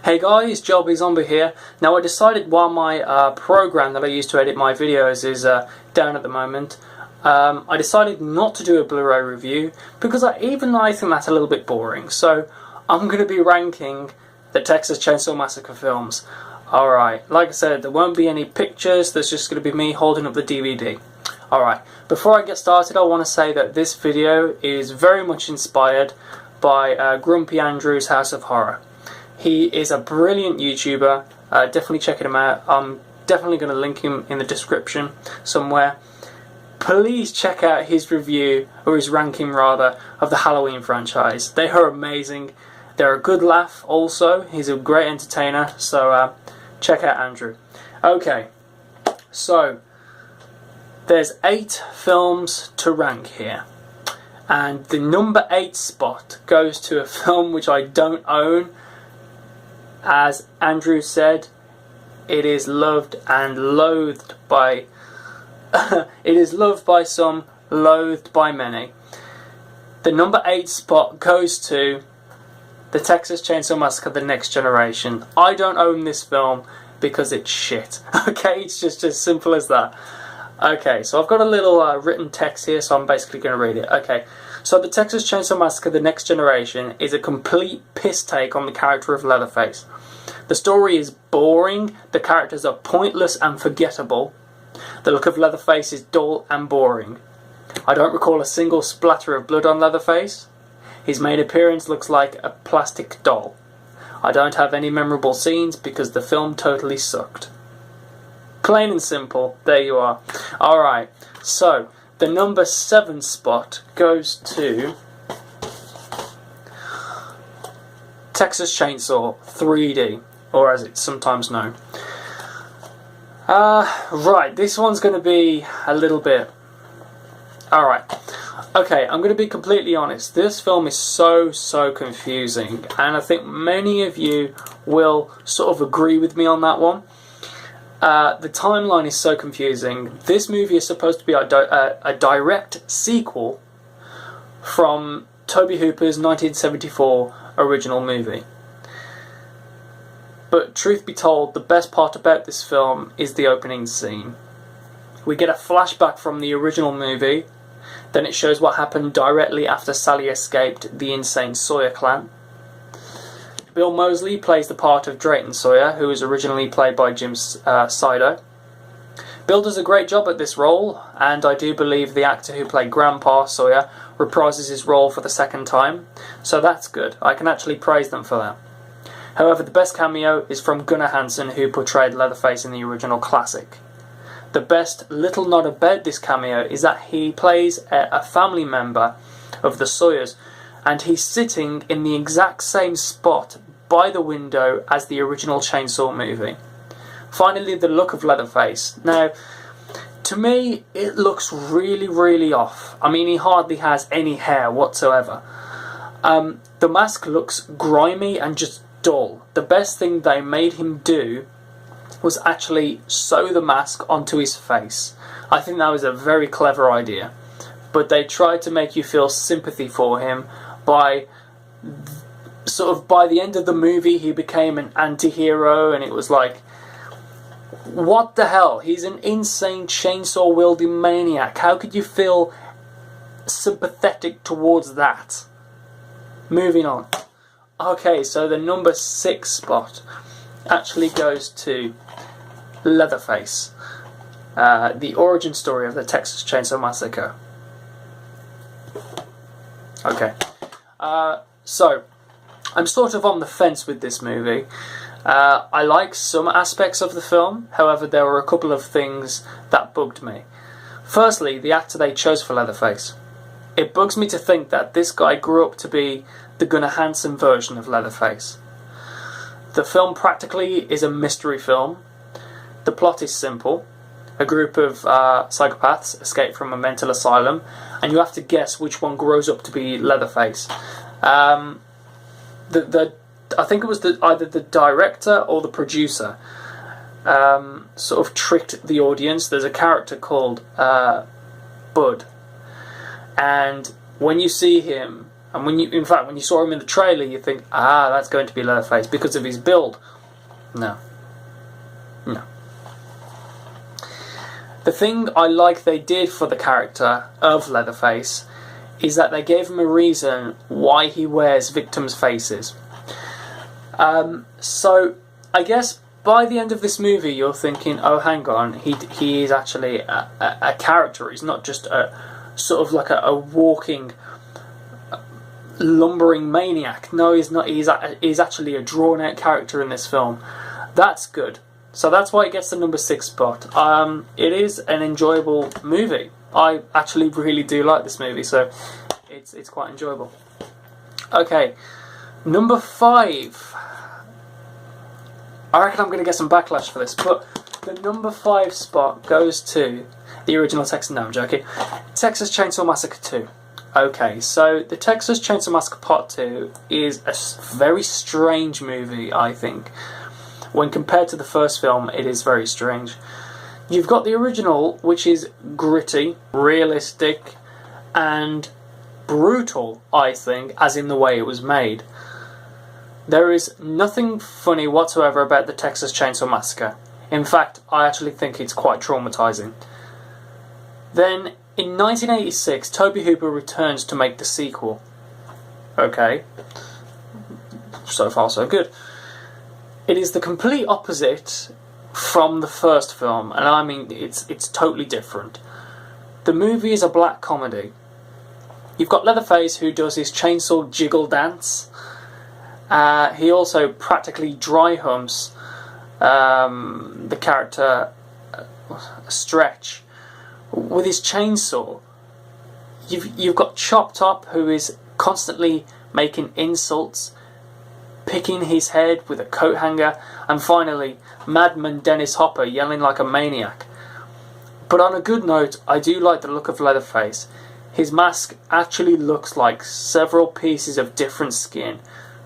Hey guys, Jobby Zombie here. Now I decided while my program that I use to edit my videos is down at the moment, I decided not to do a Blu-ray review because I think that's a little bit boring. So I'm going to be ranking the Texas Chainsaw Massacre films. Alright, like I said, there won't be any pictures, there's just going to be me holding up the DVD. Alright, before I get started I want to say that this video is very much inspired by Grumpy Andrew's House of Horror. He is a brilliant YouTuber, definitely check him out. I'm definitely going to link him in the description somewhere. Please check out his review, or his ranking rather, of the Halloween franchise. They are amazing. They're a good laugh also. He's a great entertainer, so check out Andrew. Okay, so there's 8 films to rank here. And the number 8 spot goes to a film which I don't own. As Andrew said, it is loved and loathed by it is loved by some, loathed by many. The number 8 spot goes to the Texas Chainsaw Massacre: The Next Generation. I don't own this film because it's shit. Okay, it's just as simple as that. Okay, so I've got a little written text here, so I'm basically going to read it. Okay, so the Texas Chainsaw Massacre: The Next Generation is a complete piss take on the character of Leatherface. The story is boring, the characters are pointless and forgettable. The look of Leatherface is dull and boring. I don't recall a single splatter of blood on Leatherface. His main appearance looks like a plastic doll. I don't have any memorable scenes because the film totally sucked. Plain and simple, there you are. Alright, so the number 7 spot goes to Texas Chainsaw 3D, or as it's sometimes known. Right, this one's going to be a little bit... Alright, okay, I'm going to be completely honest. This film is so confusing, and I think many of you will sort of agree with me on that one. The timeline is so confusing. This movie is supposed to be a direct sequel from Tobe Hooper's 1974 original movie. But truth be told, the best part about this film is the opening scene. We get a flashback from the original movie, then it shows what happened directly after Sally escaped the insane Sawyer clan. Bill Moseley plays the part of Drayton Sawyer, who was originally played by Jim Sido. Bill does a great job at this role, and I do believe the actor who played Grandpa Sawyer reprises his role for the second time, so that's good. I can actually praise them for that. However, the best cameo is from Gunnar Hansen, who portrayed Leatherface in the original classic. The best little nod about this cameo is that he plays a family member of the Sawyers, and he's sitting in the exact same spot by the window as the original Chainsaw movie. Finally, the look of Leatherface. Now, to me, it looks really off. I mean, he hardly has any hair whatsoever. The mask looks grimy and just dull. The best thing they made him do was actually sew the mask onto his face. I think that was a very clever idea. But they tried to make you feel sympathy for him by the end of the movie he became an anti-hero, and it was like, what the hell? He's an insane chainsaw wielding maniac. How could you feel sympathetic towards that? Moving on. Okay, so the number 6 spot actually goes to Leatherface, the origin story of the Texas Chainsaw Massacre. Okay, so I'm sort of on the fence with this movie. I like some aspects of the film, however there were a couple of things that bugged me. Firstly, the actor they chose for Leatherface. It bugs me to think that this guy grew up to be the Gunnar Hansen version of Leatherface. The film practically is a mystery film. The plot is simple. A group of psychopaths escape from a mental asylum, and you have to guess which one grows up to be Leatherface. I think it was either the director or the producer sort of tricked the audience. There's a character called Bud, and when you see him, And in fact, when you saw him in the trailer, you think, that's going to be Leatherface because of his build. No. No. The thing I like they did for the character of Leatherface is that they gave him a reason why he wears victims' faces. So, I guess by the end of this movie, you're thinking, oh, hang on, he is actually a character. He's not just a sort of like a walking, lumbering maniac. No, he's not. He's actually a drawn-out character in this film. That's good. So that's why it gets the number 6 spot. It is an enjoyable movie. I actually really do like this movie, so it's quite enjoyable. Okay, number 5. I reckon I'm going to get some backlash for this, but the number 5 spot goes to the original Texas... No, I'm joking. Texas Chainsaw Massacre 2. Okay, so the Texas Chainsaw Massacre Part 2 is a very strange movie, I think. When compared to the first film, it is very strange. You've got the original, which is gritty, realistic, and brutal, I think, as in the way it was made. There is nothing funny whatsoever about the Texas Chainsaw Massacre. In fact, I actually think it's quite traumatizing. Then, in 1986, Tobe Hooper returns to make the sequel. Okay. So far, so good. It is the complete opposite from the first film, and I mean, it's totally different. The movie is a black comedy. You've got Leatherface, who does his chainsaw jiggle dance. He also practically dry humps the character Stretch with his chainsaw. You've got Chop Top, who is constantly making insults, picking his head with a coat hanger, and finally Madman Dennis Hopper yelling like a maniac. But on a good note, I do like the look of Leatherface. His mask actually looks like several pieces of different skin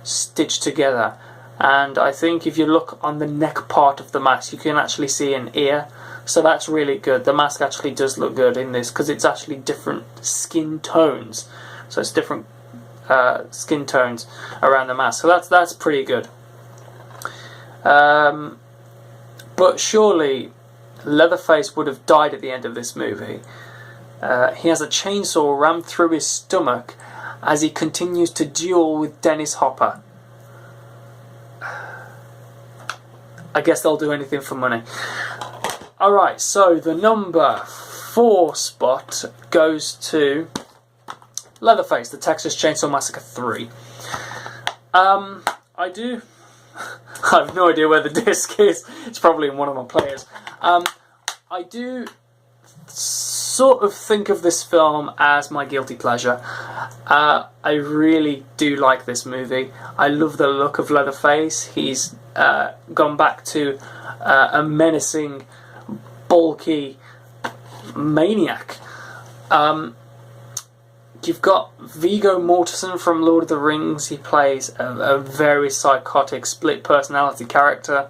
stitched together, and I think if you look on the neck part of the mask, you can actually see an ear, so that's really good. The mask actually does look good in this because it's actually different skin tones, so it's different skin tones around the mask, so that's pretty good. But surely Leatherface would have died at the end of this movie. He has a chainsaw rammed through his stomach as he continues to duel with Dennis Hopper. I guess they'll do anything for money. Alright, so the number 4 spot goes to Leatherface, the Texas Chainsaw Massacre 3. I have no idea where the disc is. It's probably in one of my players. I do sort of think of this film as my guilty pleasure. I really do like this movie. I love the look of Leatherface. He's gone back to a menacing, bulky maniac. You've got Viggo Mortensen from Lord of the Rings. He plays a very psychotic, split personality character.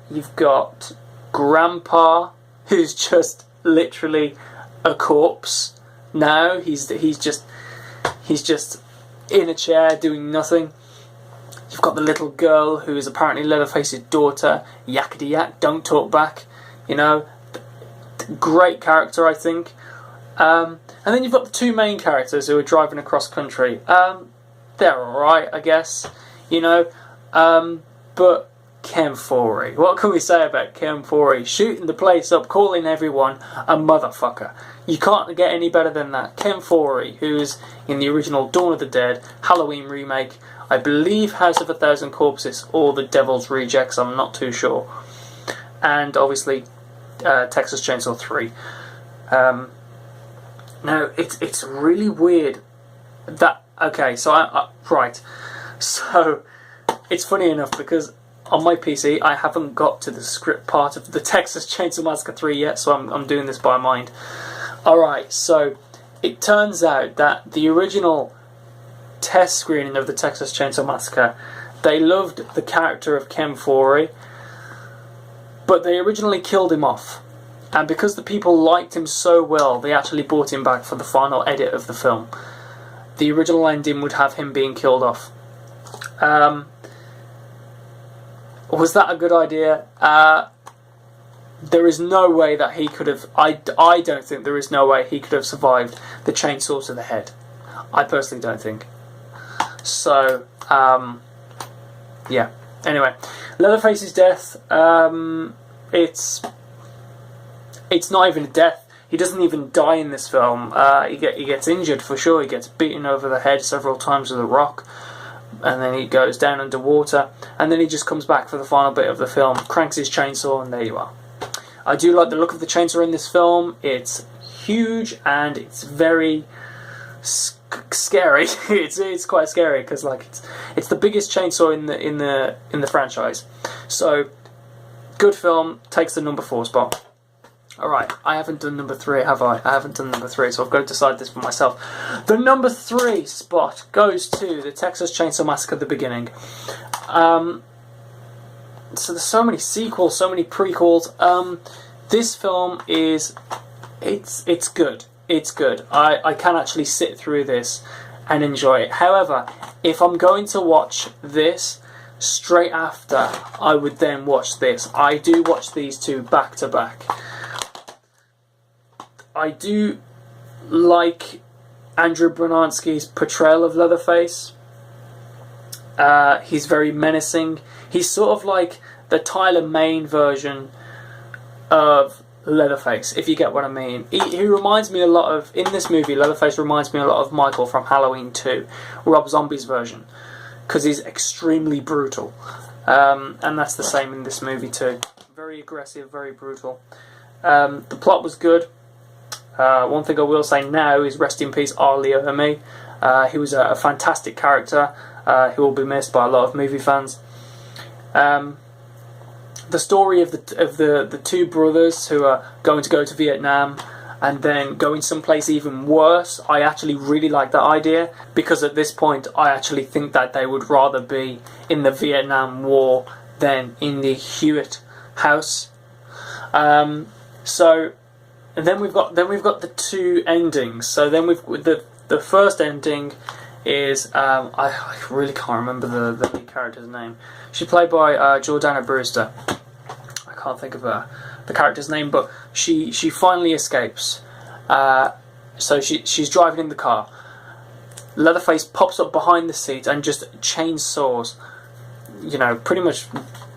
You've got Grandpa, who's just literally a corpse now. He's just in a chair doing nothing. You've got the little girl who is apparently Leatherface's daughter. Yakety yak, don't talk back. You know, great character, I think. And then you've got the 2 main characters who are driving across country. They're alright, I guess. You know, but Ken Foree. What can we say about Ken Foree? Shooting the place up, calling everyone a motherfucker. You can't get any better than that. Ken Foree, who's in the original Dawn of the Dead, Halloween remake, I believe House of a Thousand Corpses, or The Devil's Rejects, I'm not too sure. And obviously Texas Chainsaw 3. Now, it's really weird that... Okay, so right. So, it's funny enough because on my PC, I haven't got to the script part of the Texas Chainsaw Massacre 3 yet, so I'm doing this by mind. Alright, so it turns out that the original test screening of the Texas Chainsaw Massacre, they loved the character of Ken Foree, but they originally killed him off. And because the people liked him so well, they actually brought him back for the final edit of the film. the original ending would have him being killed off. Was that a good idea? There is no way that he could have... I don't think there is no way he could have survived the chainsaw to the head. I personally don't think. So, yeah. Anyway, Leatherface's death, it's not even a death. He doesn't even die in this film. He gets injured for sure. He gets beaten over the head several times with a rock, and then he goes down underwater, and then he just comes back for the final bit of the film, cranks his chainsaw, and there you are. I do like the look of the chainsaw in this film. It's huge and it's very scary. it's quite scary because like it's the biggest chainsaw in the franchise. So good film, takes the number 4 spot. Alright, I haven't done number 3, have I? I haven't done number 3, so I've got to decide this for myself. The number 3 spot goes to the Texas Chainsaw Massacre: The Beginning. So there's so many sequels, so many prequels. This film is... It's good. It's good. I can actually sit through this and enjoy it. However, if I'm going to watch this straight after, I would then watch this. I do watch these two back to back. I do like Andrew Branansky's portrayal of Leatherface. He's very menacing. He's sort of like the Tyler Mane version of Leatherface, if you get what I mean. He reminds me a lot of, in this movie, Leatherface reminds me a lot of Michael from Halloween 2, Rob Zombie's version, because he's extremely brutal. And that's the same in this movie too. Very aggressive, very brutal. The plot was good. One thing I will say now is rest in peace R. Lee Ermey. He was a fantastic character who will be missed by a lot of movie fans. The story of the two brothers who are going to go to Vietnam and then going someplace even worse, I actually really like that idea, because at this point I actually think that they would rather be in the Vietnam War than in the Hewitt house. So and then we've got the two endings. So then we've the first ending is I really can't remember the lead character's name. She's played by Jordana Brewster. I can't think of the character's name, but she finally escapes. So she's driving in the car. Leatherface pops up behind the seat and just chainsaws, pretty much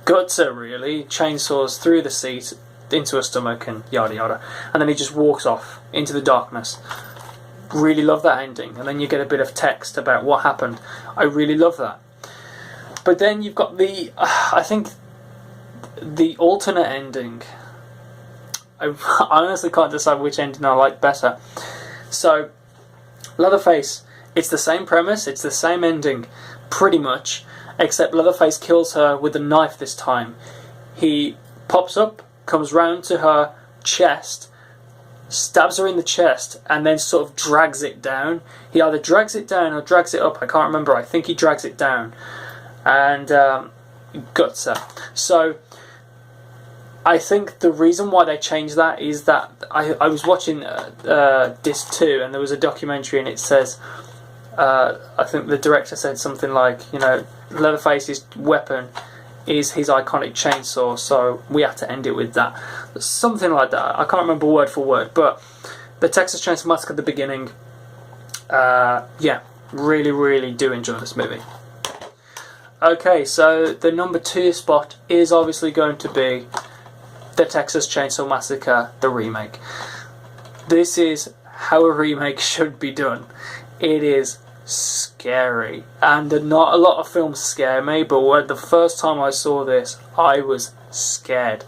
guts her really, chainsaws through the seat into her stomach and yada yada, and then he just walks off into the darkness. Really love that ending, and then you get a bit of text about what happened. I really love that. But then you've got I think the alternate ending. I honestly can't decide which ending I like better. So Leatherface, it's the same premise, it's the same ending pretty much, except Leatherface kills her with a knife this time. He pops up, comes round to her chest, stabs her in the chest, and then sort of drags it down. He either drags it down or drags it up, I can't remember. I think he drags it down and guts her. So I think the reason why they changed that is that I was watching Disc 2, and there was a documentary, and it says I think the director said something like, Leatherface's weapon is his iconic chainsaw, so we have to end it with that. Something like that. I can't remember word for word, but the Texas Chainsaw Massacre: The Beginning, yeah, really, really do enjoy this movie. Okay, so the number 2 spot is obviously going to be the Texas Chainsaw Massacre, the remake. This is how a remake should be done. It is scary, and not a lot of films scare me, but the first time I saw this, I was scared,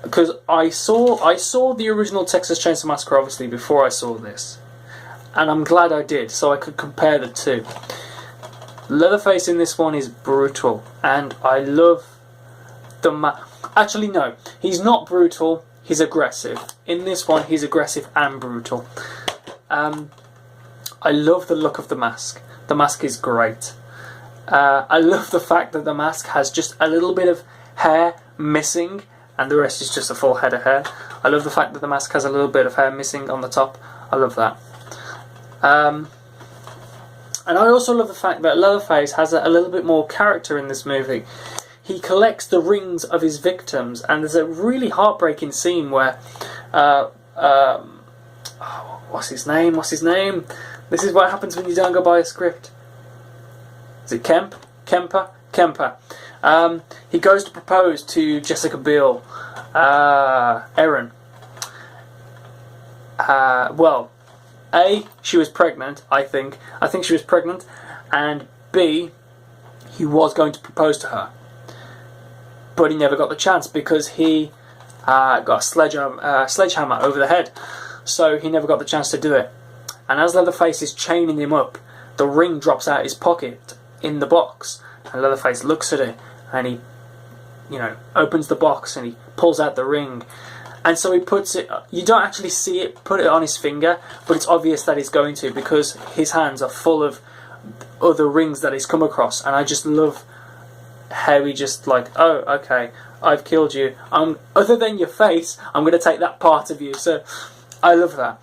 because I saw the original Texas Chainsaw Massacre obviously before I saw this, and I'm glad I did, so I could compare the two. Leatherface in this one is brutal, and I love actually no, he's not brutal, he's aggressive. In this one he's aggressive and brutal. I love the look of the mask. The mask is great. I love the fact that the mask has just a little bit of hair missing and the rest is just a full head of hair. I love the fact that the mask has a little bit of hair missing on the top. I love that. And I also love the fact that Leatherface has a little bit more character in this movie. He collects the rings of his victims, and there's a really heartbreaking scene where, what's his name? This is what happens when you don't go by a script. Is it Kemper? He goes to propose to Jessica Biel, Erin. Well, A, she was pregnant, I think she was pregnant, and B, he was going to propose to her. But he never got the chance because he got a sledgehammer over the head. So he never got the chance to do it. And as Leatherface is chaining him up, the ring drops out his pocket in the box. And Leatherface looks at it and he, opens the box and he pulls out the ring. And so he puts it, you don't actually see it, put it on his finger, but it's obvious that he's going to because his hands are full of other rings that he's come across. And I just love how he just like, oh, okay, I've killed you. Other than your face, I'm going to take that part of you. So I love that.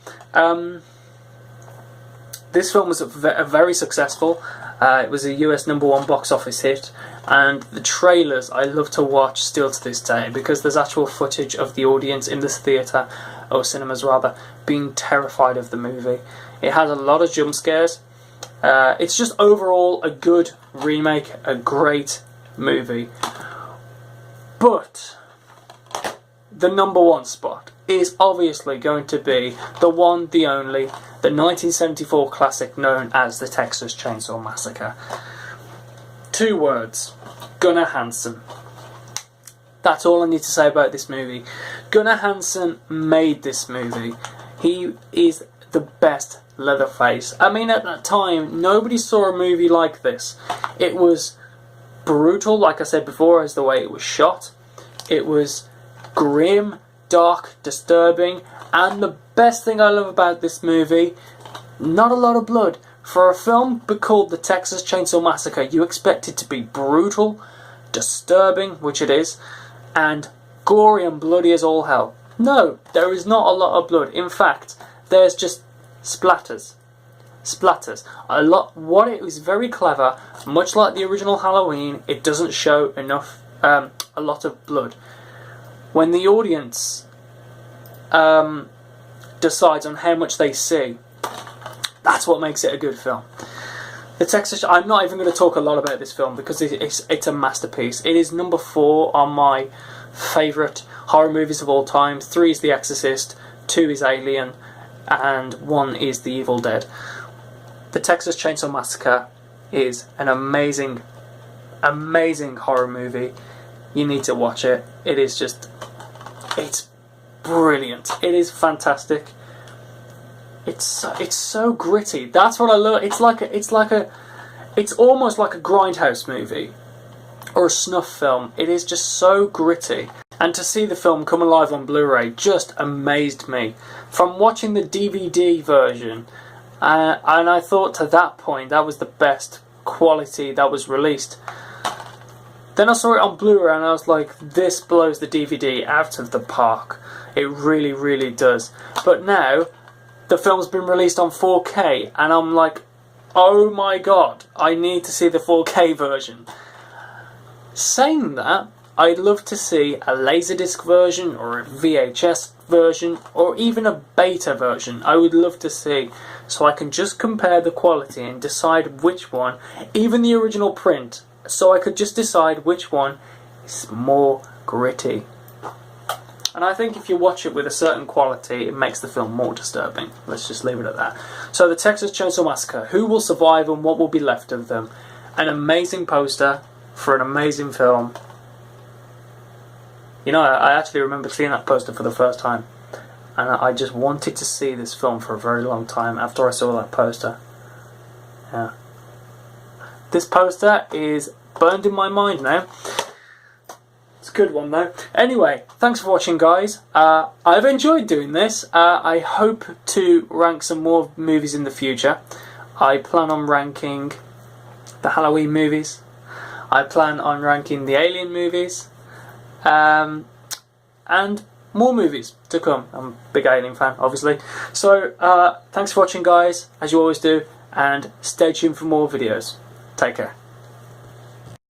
This film was very successful. It was a US #1 box office hit, and the trailers I love to watch still to this day because there's actual footage of the audience in this theatre, or cinemas rather, being terrified of the movie. It has a lot of jump scares. It's just overall a good remake, a great movie. But the #1 spot is obviously going to be the one, the only, the 1974 classic known as the Texas Chainsaw Massacre. 2 words: Gunnar Hansen. That's all I need to say about this movie. Gunnar Hansen made this movie. He is the best Leatherface. I mean, at that time, nobody saw a movie like this. It was brutal, like I said before, as the way it was shot. It was grim, dark, disturbing, and the best thing I love about this movie, not a lot of blood. For a film called The Texas Chainsaw Massacre, you expect it to be brutal, disturbing, which it is, and gory and bloody as all hell. No, there is not a lot of blood. In fact, there's just splatters. A lot. What it was very clever, much like the original Halloween, it doesn't show enough, a lot of blood. When the audience decides on how much they see, that's what makes it a good film. The Texas. I'm not even going to talk a lot about this film because it's a masterpiece. It is #4 on my favourite horror movies of all time. 3 is The Exorcist, 2 is Alien, and 1 is The Evil Dead. The Texas Chainsaw Massacre is an amazing, amazing horror movie. You need to watch it. It is just, it's brilliant. It is fantastic. It's so gritty. That's what I love. It's almost like a grindhouse movie or a snuff film. It is just so gritty. And to see the film come alive on Blu-ray just amazed me. From watching the DVD version, and I thought to that point that was the best quality that was released. Then I saw it on Blu-ray and I was like, this blows the DVD out of the park. It really, really does. But now, the film's been released on 4K and I'm like, oh my god, I need to see the 4K version. Saying that, I'd love to see a Laserdisc version or a VHS version or even a beta version. I would love to see, so I can just compare the quality and decide which one, even the original print, so I could just decide which one is more gritty. And I think if you watch it with a certain quality, it makes the film more disturbing. Let's just leave it at that. So the Texas Chainsaw Massacre, who will survive and what will be left of them? An amazing poster for an amazing film. You know, I actually remember seeing that poster for the first time. And I just wanted to see this film for a very long time after I saw that poster. Yeah. This poster is burned in my mind now. It's a good one though. Anyway, thanks for watching, guys. I've enjoyed doing this. I hope to rank some more movies in the future. I plan on ranking the Halloween movies. I plan on ranking the Alien movies. And more movies to come. I'm a big Alien fan, obviously. So, thanks for watching, guys, as you always do. and stay tuned for more videos. Take care.